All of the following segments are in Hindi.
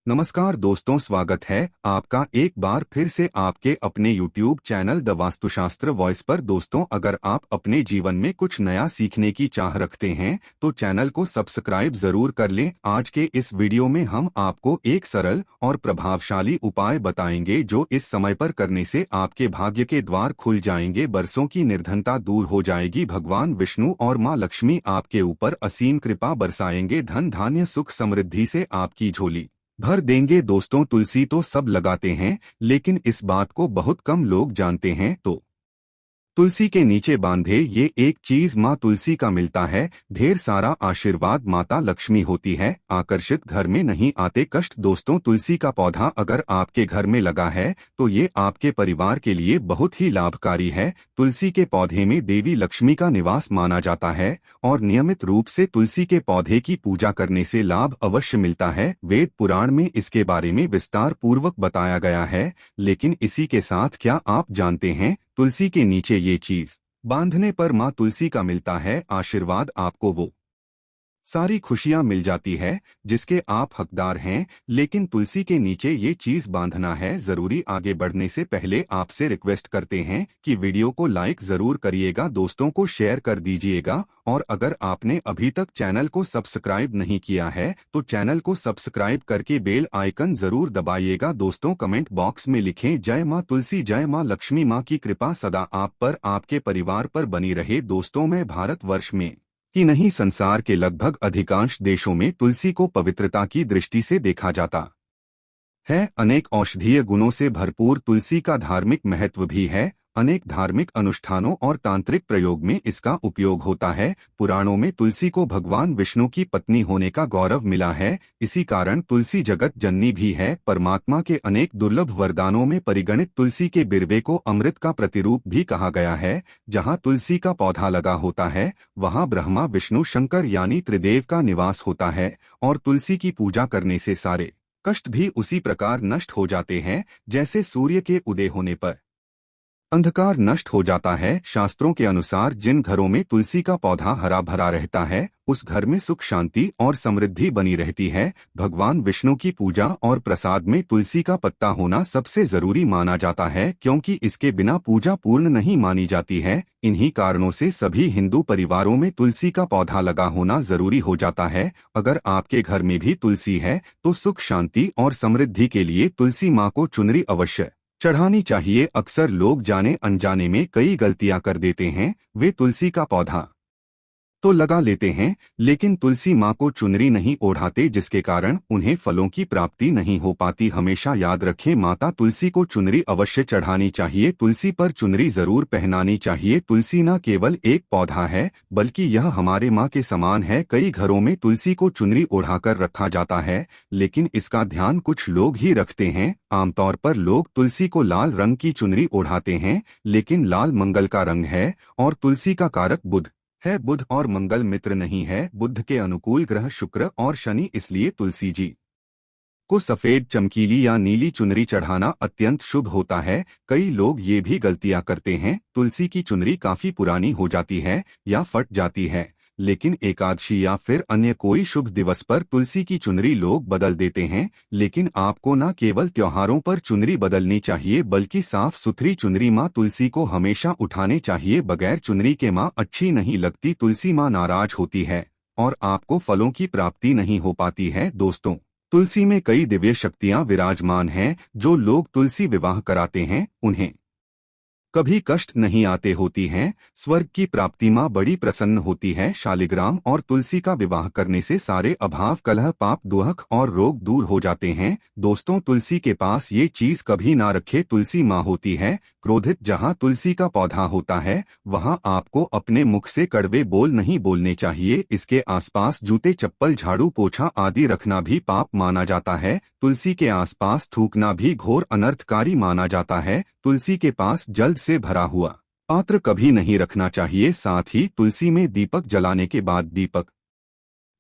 नमस्कार दोस्तों, स्वागत है आपका एक बार फिर से आपके अपने YouTube channel the Vastushastra voice पर। दोस्तों, अगर आप अपने जीवन में कुछ नया सीखने की चाह रखते हैं तो चैनल को सब्सक्राइब जरूर कर लें। आज के इस वीडियो में हम आपको एक सरल और प्रभावशाली उपाय बताएंगे जो इस समय पर करने से आपके भाग्य के द्वार खुल जाएंगे, बरसों की निर्धनता दूर हो जाएगी, भगवान विष्णु और माँ लक्ष्मी आपके ऊपर असीम कृपा बरसाएंगे, धन धान्य सुख समृद्धि से आपकी झोली भर देंगे। दोस्तों, तुलसी तो सब लगाते हैं, लेकिन इस बात को बहुत कम लोग जानते हैं। तो तुलसी के नीचे बांधे ये एक चीज माँ तुलसी का मिलता है, ढेर सारा आशीर्वाद माता लक्ष्मी होती है, आकर्षित घर में नहीं आते कष्ट। दोस्तों, तुलसी का पौधा अगर आपके घर में लगा है तो ये आपके परिवार के लिए बहुत ही लाभकारी है। तुलसी के पौधे में देवी लक्ष्मी का निवास माना जाता है और नियमित रूप से तुलसी के पौधे की पूजा करने से लाभ अवश्य मिलता है। वेद पुराण में इसके बारे में विस्तार पूर्वक बताया गया है। लेकिन इसी के साथ क्या आप जानते हैं, तुलसी के नीचे ये चीज बांधने पर माँ तुलसी का मिलता है आशीर्वाद, आपको वो सारी खुशियां मिल जाती है जिसके आप हकदार हैं। लेकिन तुलसी के नीचे ये चीज बांधना है जरूरी। आगे बढ़ने से पहले आपसे रिक्वेस्ट करते हैं कि वीडियो को लाइक जरूर करिएगा, दोस्तों को शेयर कर दीजिएगा, और अगर आपने अभी तक चैनल को सब्सक्राइब नहीं किया है तो चैनल को सब्सक्राइब करके बेल आइकन जरूर दबाइएगा। दोस्तों, कमेंट बॉक्स में लिखें जय माँ तुलसी, जय माँ लक्ष्मी, माँ की कृपा सदा आप पर आपके परिवार पर बनी रहे। दोस्तों, मैं भारतवर्ष में कि नहीं, संसार के लगभग अधिकांश देशों में तुलसी को पवित्रता की दृष्टि से देखा जाता है। अनेक औषधीय गुणों से भरपूर तुलसी का धार्मिक महत्व भी है। अनेक धार्मिक अनुष्ठानों और तांत्रिक प्रयोग में इसका उपयोग होता है। पुराणों में तुलसी को भगवान विष्णु की पत्नी होने का गौरव मिला है। इसी कारण तुलसी जगत जननी भी है। परमात्मा के अनेक दुर्लभ वरदानों में परिगणित तुलसी के बिरवे को अमृत का प्रतिरूप भी कहा गया है। जहाँ तुलसी का पौधा लगा होता है वहाँ ब्रह्मा विष्णु शंकर यानी त्रिदेव का निवास होता है, और तुलसी की पूजा करने से सारे कष्ट भी उसी प्रकार नष्ट हो जाते हैं जैसे सूर्य के उदय होने पर अंधकार नष्ट हो जाता है। शास्त्रों के अनुसार जिन घरों में तुलसी का पौधा हरा भरा रहता है उस घर में सुख शांति और समृद्धि बनी रहती है। भगवान विष्णु की पूजा और प्रसाद में तुलसी का पत्ता होना सबसे जरूरी माना जाता है, क्योंकि इसके बिना पूजा पूर्ण नहीं मानी जाती है। इन्हीं कारणों से सभी हिंदू परिवारों में तुलसी का पौधा लगा होना जरूरी हो जाता है। अगर आपके घर में भी तुलसी है तो सुख शांति और समृद्धि के लिए तुलसी माँ को चुनरी अवश्य चढ़ानी चाहिए। अक्सर लोग जाने अनजाने में कई गलतियां कर देते हैं। वे तुलसी का पौधा तो लगा लेते हैं लेकिन तुलसी माँ को चुनरी नहीं ओढ़ाते, जिसके कारण उन्हें फलों की प्राप्ति नहीं हो पाती। हमेशा याद रखें, माता तुलसी को चुनरी अवश्य चढ़ानी चाहिए, तुलसी पर चुनरी जरूर पहनानी चाहिए। तुलसी न केवल एक पौधा है बल्कि यह हमारे माँ के समान है। कई घरों में तुलसी को चुनरी ओढ़ाकर रखा जाता है, लेकिन इसका ध्यान कुछ लोग ही रखते हैं। आमतौर पर लोग तुलसी को लाल रंग की चुनरी ओढ़ाते हैं, लेकिन लाल मंगल का रंग है और तुलसी का कारक बुध है। बुध और मंगल मित्र नहीं है। बुध के अनुकूल ग्रह शुक्र और शनि, इसलिए तुलसी जी को सफेद चमकीली या नीली चुनरी चढ़ाना अत्यंत शुभ होता है। कई लोग ये भी गलतियां करते हैं, तुलसी की चुनरी काफी पुरानी हो जाती है या फट जाती है, लेकिन एकादशी या फिर अन्य कोई शुभ दिवस पर तुलसी की चुनरी लोग बदल देते हैं। लेकिन आपको न केवल त्योहारों पर चुनरी बदलनी चाहिए बल्कि साफ सुथरी चुनरी माँ तुलसी को हमेशा उठाने चाहिए। बगैर चुनरी के माँ अच्छी नहीं लगती, तुलसी माँ नाराज होती है और आपको फलों की प्राप्ति नहीं हो पाती है। दोस्तों, तुलसी में कई दिव्य शक्तियाँ विराजमान हैं। जो लोग तुलसी विवाह कराते हैं उन्हें कभी कष्ट नहीं आते होती हैं। स्वर्ग की प्राप्ति माँ बड़ी प्रसन्न होती है। शालिग्राम और तुलसी का विवाह करने से सारे अभाव, कलह, पाप, दुख और रोग दूर हो जाते हैं। दोस्तों, तुलसी के पास ये चीज कभी ना रखे, तुलसी माँ होती है क्रोधित। जहाँ तुलसी का पौधा होता है वहाँ आपको अपने मुख से कड़वे बोल नहीं बोलने चाहिए। इसके आसपास जूते, चप्पल, झाड़ू, पोछा आदि रखना भी पाप माना जाता है। तुलसी के आसपास थूकना भी घोर अनर्थकारी माना जाता है। तुलसी के पास जल से भरा हुआ पात्र कभी नहीं रखना चाहिए। साथ ही तुलसी में दीपक जलाने के बाद दीपक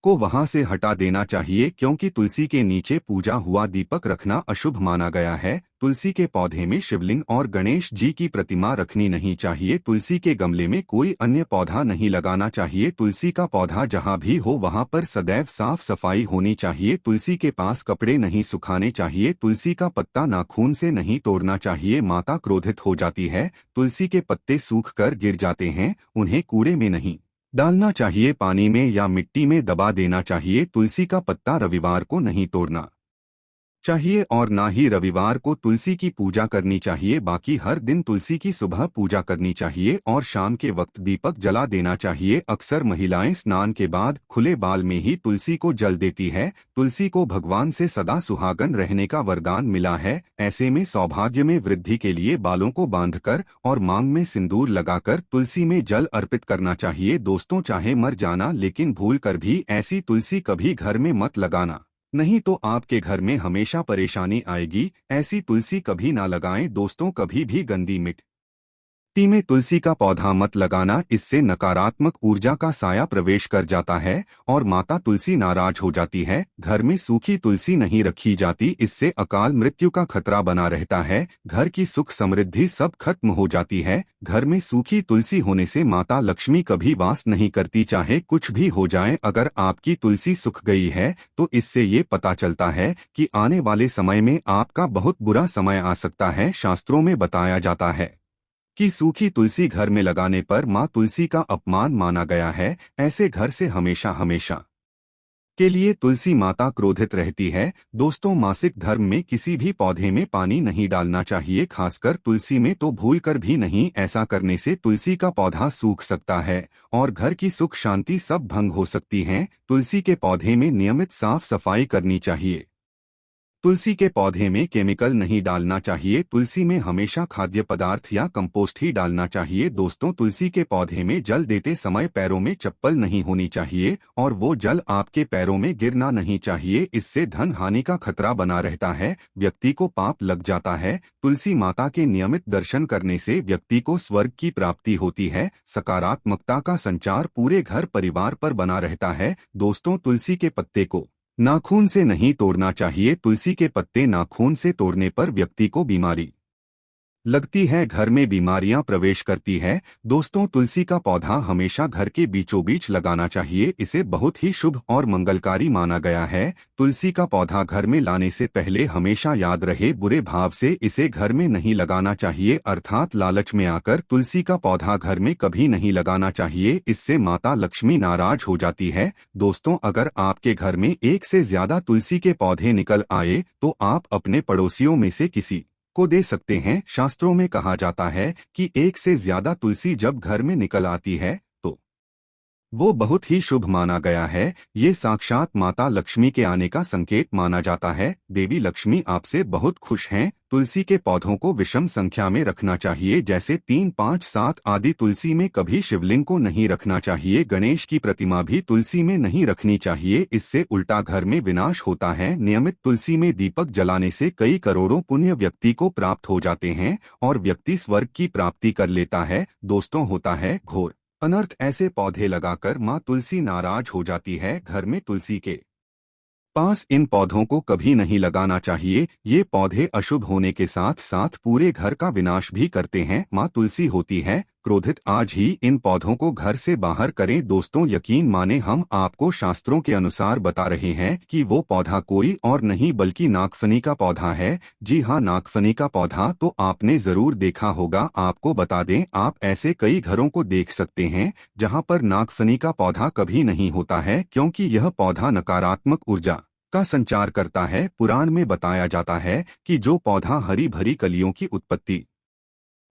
को वहां से हटा देना चाहिए, क्योंकि तुलसी के नीचे पूजा हुआ दीपक रखना अशुभ माना गया है। तुलसी के पौधे में शिवलिंग और गणेश जी की प्रतिमा रखनी नहीं चाहिए। तुलसी के गमले में कोई अन्य पौधा नहीं लगाना चाहिए। तुलसी का पौधा जहां भी हो वहां पर सदैव साफ सफाई होनी चाहिए। तुलसी के पास कपड़े नहीं सुखाने चाहिए। तुलसी का पत्ता नाखून से नहीं तोड़ना चाहिए, माता क्रोधित हो जाती है। तुलसी के पत्ते सूख कर गिर जाते हैं, उन्हें कूड़े में नहीं डालना चाहिए, पानी में या मिट्टी में दबा देना चाहिए। तुलसी का पत्ता रविवार को नहीं तोड़ना चाहिए और ना ही रविवार को तुलसी की पूजा करनी चाहिए। बाकी हर दिन तुलसी की सुबह पूजा करनी चाहिए और शाम के वक्त दीपक जला देना चाहिए। अक्सर महिलाएं स्नान के बाद खुले बाल में ही तुलसी को जल देती है। तुलसी को भगवान से सदा सुहागन रहने का वरदान मिला है। ऐसे में सौभाग्य में वृद्धि के लिए बालों को बांधकर और मांग में सिंदूर लगाकर तुलसी में जल अर्पित करना चाहिए। दोस्तों, चाहे मर जाना लेकिन भूल कर भी ऐसी तुलसी कभी घर में मत लगाना, नहीं तो आपके घर में हमेशा परेशानी आएगी। ऐसी तुलसी कभी ना लगाएं। दोस्तों, कभी भी गंदी मिट्टी में तुलसी का पौधा मत लगाना, इससे नकारात्मक ऊर्जा का साया प्रवेश कर जाता है और माता तुलसी नाराज हो जाती है। घर में सूखी तुलसी नहीं रखी जाती, इससे अकाल मृत्यु का खतरा बना रहता है। घर की सुख समृद्धि सब खत्म हो जाती है। घर में सूखी तुलसी होने से माता लक्ष्मी कभी वास नहीं करती, चाहे कुछ भी हो जाए। अगर आपकी तुलसी सूख गई है तो इससे ये पता चलता है कि आने वाले समय में आपका बहुत बुरा समय आ सकता है। शास्त्रों में बताया जाता है कि सूखी तुलसी घर में लगाने पर मां तुलसी का अपमान माना गया है। ऐसे घर से हमेशा हमेशा के लिए तुलसी माता क्रोधित रहती है। दोस्तों, मासिक धर्म में किसी भी पौधे में पानी नहीं डालना चाहिए, खासकर तुलसी में तो भूल कर भी नहीं। ऐसा करने से तुलसी का पौधा सूख सकता है और घर की सुख शांति सब भंग हो सकती हैं। तुलसी के पौधे में नियमित साफ सफाई करनी चाहिए। तुलसी के पौधे में केमिकल नहीं डालना चाहिए। तुलसी में हमेशा खाद्य पदार्थ या कंपोस्ट ही डालना चाहिए। दोस्तों, तुलसी के पौधे में जल देते समय पैरों में चप्पल नहीं होनी चाहिए और वो जल आपके पैरों में गिरना नहीं चाहिए। इससे धन हानि का खतरा बना रहता है, व्यक्ति को पाप लग जाता है। तुलसी माता के नियमित दर्शन करने से व्यक्ति को स्वर्ग की प्राप्ति होती है। सकारात्मकता का संचार पूरे घर परिवार पर बना रहता है। दोस्तों, तुलसी के पत्ते को नाखून से नहीं तोड़ना चाहिए। तुलसी के पत्ते नाखून से तोड़ने पर व्यक्ति को बीमारी लगती है, घर में बीमारियां प्रवेश करती है। दोस्तों, तुलसी का पौधा हमेशा घर के बीचों बीच लगाना चाहिए, इसे बहुत ही शुभ और मंगलकारी माना गया है। तुलसी का पौधा घर में लाने से पहले हमेशा याद रहे, बुरे भाव से इसे घर में नहीं लगाना चाहिए, अर्थात लालच में आकर तुलसी का पौधा घर में कभी नहीं लगाना चाहिए। इससे माता लक्ष्मी नाराज हो जाती है। दोस्तों, अगर आपके घर में एक से ज्यादा तुलसी के पौधे निकल आए तो आप अपने पड़ोसियों में से किसी को दे सकते हैं। शास्त्रों में कहा जाता है कि एक से ज्यादा तुलसी जब घर में निकल आती है तो वो बहुत ही शुभ माना गया है। ये साक्षात माता लक्ष्मी के आने का संकेत माना जाता है। देवी लक्ष्मी आपसे बहुत खुश हैं। तुलसी के पौधों को विषम संख्या में रखना चाहिए, जैसे 3, 5, 7 आदि। तुलसी में कभी शिवलिंग को नहीं रखना चाहिए। गणेश की प्रतिमा भी तुलसी में नहीं रखनी चाहिए, इससे उल्टा घर में विनाश होता है। नियमित तुलसी में दीपक जलाने से कई करोड़ों पुण्य व्यक्ति को प्राप्त हो जाते हैं और व्यक्ति स्वर्ग की प्राप्ति कर लेता है। दोस्तों, होता है घोर अनर्थ, ऐसे पौधे लगाकर माँ तुलसी नाराज हो जाती है। घर में तुलसी के पास इन पौधों को कभी नहीं लगाना चाहिए। ये पौधे अशुभ होने के साथ साथ पूरे घर का विनाश भी करते हैं। माँ तुलसी होती है क्रोधित, आज ही इन पौधों को घर से बाहर करें। दोस्तों, यकीन माने हम आपको शास्त्रों के अनुसार बता रहे हैं कि वो पौधा कोई और नहीं बल्कि नागफनी का पौधा है। जी हाँ, नागफनी का पौधा तो आपने जरूर देखा होगा। आपको बता दें, आप ऐसे कई घरों को देख सकते हैं जहां पर नागफनी का पौधा कभी नहीं होता है, क्योंकि यह पौधा नकारात्मक ऊर्जा का संचार करता है। पुराण में बताया जाता है कि जो पौधा हरी भरी कलियों की उत्पत्ति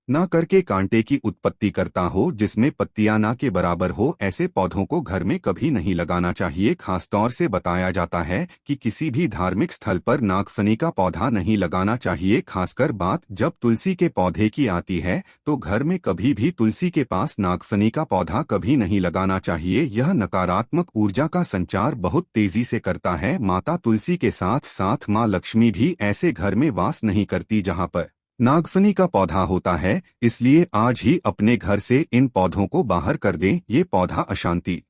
ना करके कांटे की उत्पत्ति करता हो, जिसमें पत्तियां ना के बराबर हो, ऐसे पौधों को घर में कभी नहीं लगाना चाहिए। खासतौर से बताया जाता है कि किसी भी धार्मिक स्थल पर नागफनी का पौधा नहीं लगाना चाहिए। खासकर बात जब तुलसी के पौधे की आती है तो घर में कभी भी तुलसी के पास नागफनी का पौधा कभी नहीं लगाना चाहिए। यह नकारात्मक ऊर्जा का संचार बहुत तेजी से करता है। माता तुलसी के साथ साथ माँ लक्ष्मी भी ऐसे घर में वास नहीं करती जहाँ पर नागफनी का पौधा होता है। इसलिए आज ही अपने घर से इन पौधों को बाहर कर दें। ये पौधा अशांति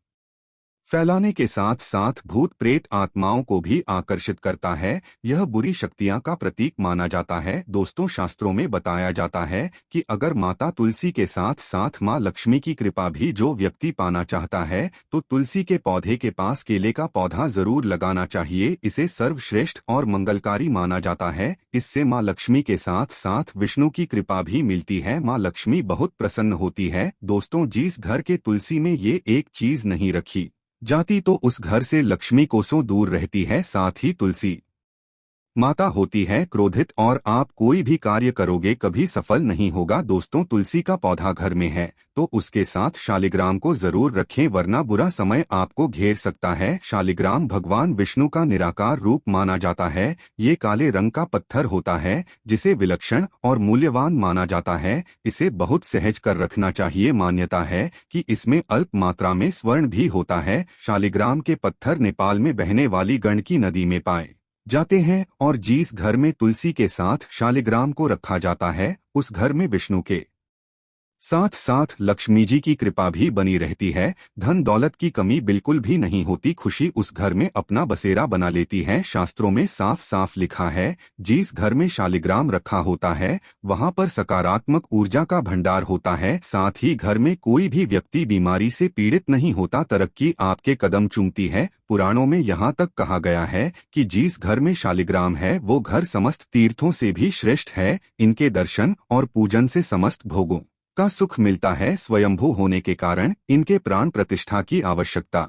फैलाने के साथ साथ भूत प्रेत आत्माओं को भी आकर्षित करता है। यह बुरी शक्तियां का प्रतीक माना जाता है। दोस्तों, शास्त्रों में बताया जाता है कि अगर माता तुलसी के साथ साथ मां लक्ष्मी की कृपा भी जो व्यक्ति पाना चाहता है तो तुलसी के पौधे के पास केले का पौधा जरूर लगाना चाहिए। इसे सर्वश्रेष्ठ और मंगलकारी माना जाता है। इससे मां लक्ष्मी के साथ साथ विष्णु की कृपा भी मिलती है। मां लक्ष्मी बहुत प्रसन्न होती है। दोस्तों, जिस घर के तुलसी में ये एक चीज नहीं रखी जाती तो उस घर से लक्ष्मी कोसों दूर रहती है। साथ ही तुलसी माता होती है क्रोधित और आप कोई भी कार्य करोगे कभी सफल नहीं होगा। दोस्तों, तुलसी का पौधा घर में है तो उसके साथ शालिग्राम को जरूर रखें, वरना बुरा समय आपको घेर सकता है। शालिग्राम भगवान विष्णु का निराकार रूप माना जाता है। ये काले रंग का पत्थर होता है जिसे विलक्षण और मूल्यवान माना जाता है। इसे बहुत सहज कर रखना चाहिए। मान्यता है कि इसमें अल्प मात्रा में स्वर्ण भी होता है। शालिग्राम के पत्थर नेपाल में बहने वाली गंडकी नदी में पाए जाते हैं और जिस घर में तुलसी के साथ शालिग्राम को रखा जाता है उस घर में विष्णु के साथ साथ लक्ष्मी जी की कृपा भी बनी रहती है। धन दौलत की कमी बिल्कुल भी नहीं होती। खुशी उस घर में अपना बसेरा बना लेती है। शास्त्रों में साफ साफ लिखा है, जिस घर में शालिग्राम रखा होता है वहां पर सकारात्मक ऊर्जा का भंडार होता है। साथ ही घर में कोई भी व्यक्ति बीमारी से पीड़ित नहीं होता। तरक्की आपके कदम चूमती है। पुराणों में यहाँ तक कहा गया है कि जिस घर में शालिग्राम है वो घर समस्त तीर्थों से भी श्रेष्ठ है। इनके दर्शन और पूजन से समस्त भोगों का सुख मिलता है। स्वयंभू होने के कारण इनके प्राण प्रतिष्ठा की आवश्यकता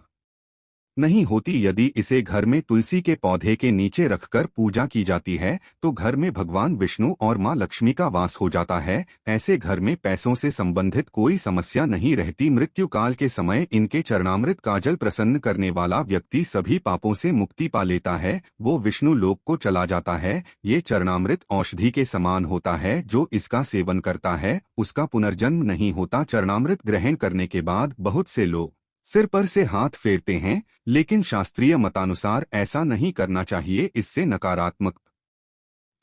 नहीं होती। यदि इसे घर में तुलसी के पौधे के नीचे रखकर पूजा की जाती है तो घर में भगवान विष्णु और मां लक्ष्मी का वास हो जाता है। ऐसे घर में पैसों से संबंधित कोई समस्या नहीं रहती। मृत्यु काल के समय इनके चरणामृत का जल प्रसन्न करने वाला व्यक्ति सभी पापों से मुक्ति पा लेता है। वो विष्णु लोक को चला जाता है। ये चरणामृत औषधि के समान होता है। जो इसका सेवन करता है उसका पुनर्जन्म नहीं होता। चरणामृत ग्रहण करने के बाद बहुत से लोग सिर पर से हाथ फेरते हैं, लेकिन शास्त्रीय मतानुसार ऐसा नहीं करना चाहिए। इससे नकारात्मक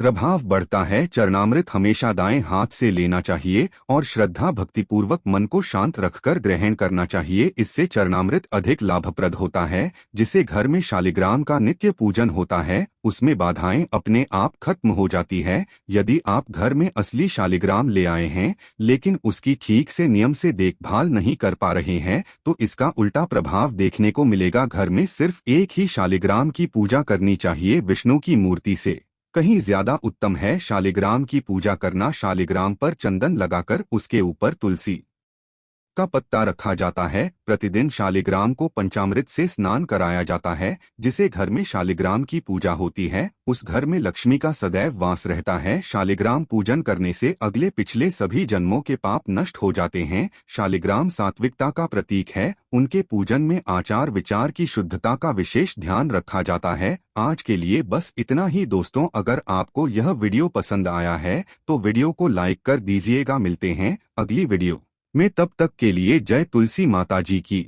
प्रभाव बढ़ता है। चरणामृत हमेशा दाएं हाथ से लेना चाहिए और श्रद्धा भक्तिपूर्वक मन को शांत रखकर ग्रहण करना चाहिए। इससे चरणामृत अधिक लाभप्रद होता है। जिसे घर में शालिग्राम का नित्य पूजन होता है उसमें बाधाएं अपने आप खत्म हो जाती है। यदि आप घर में असली शालिग्राम ले आए हैं लेकिन उसकी ठीक से नियम से देखभाल नहीं कर पा रहे हैं तो इसका उल्टा प्रभाव देखने को मिलेगा। घर में सिर्फ एक ही शालिग्राम की पूजा करनी चाहिए। विष्णु की मूर्ति से कहीं ज्यादा उत्तम है शालिग्राम की पूजा करना। शालिग्राम पर चंदन लगाकर उसके ऊपर तुलसी का पत्ता रखा जाता है। प्रतिदिन शालिग्राम को पंचामृत से स्नान कराया जाता है। जिसे घर में शालिग्राम की पूजा होती है उस घर में लक्ष्मी का सदैव वास रहता है। शालिग्राम पूजन करने से अगले पिछले सभी जन्मों के पाप नष्ट हो जाते हैं। शालिग्राम सात्विकता का प्रतीक है। उनके पूजन में आचार विचार की शुद्धता का विशेष ध्यान रखा जाता है। आज के लिए बस इतना ही दोस्तों। अगर आपको यह वीडियो पसंद आया है तो वीडियो को लाइक कर दीजिएगा। मिलते हैं अगली वीडियो में, तब तक के लिए जय तुलसी माता जी की।